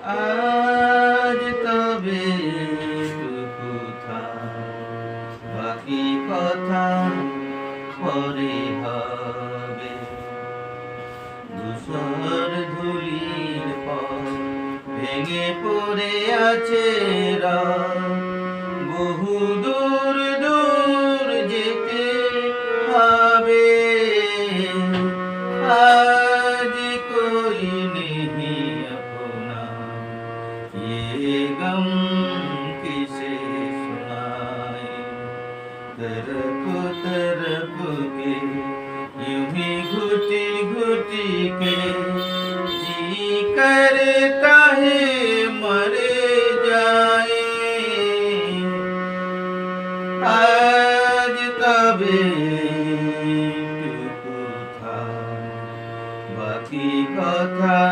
আজ তবে বাকি কথা পরে হবে। ধূসর ধুলির পর ভেঙে পড়ে আছে বহু দূর দূর যেতে হবে। আজ कोई नहीं अपना ये गम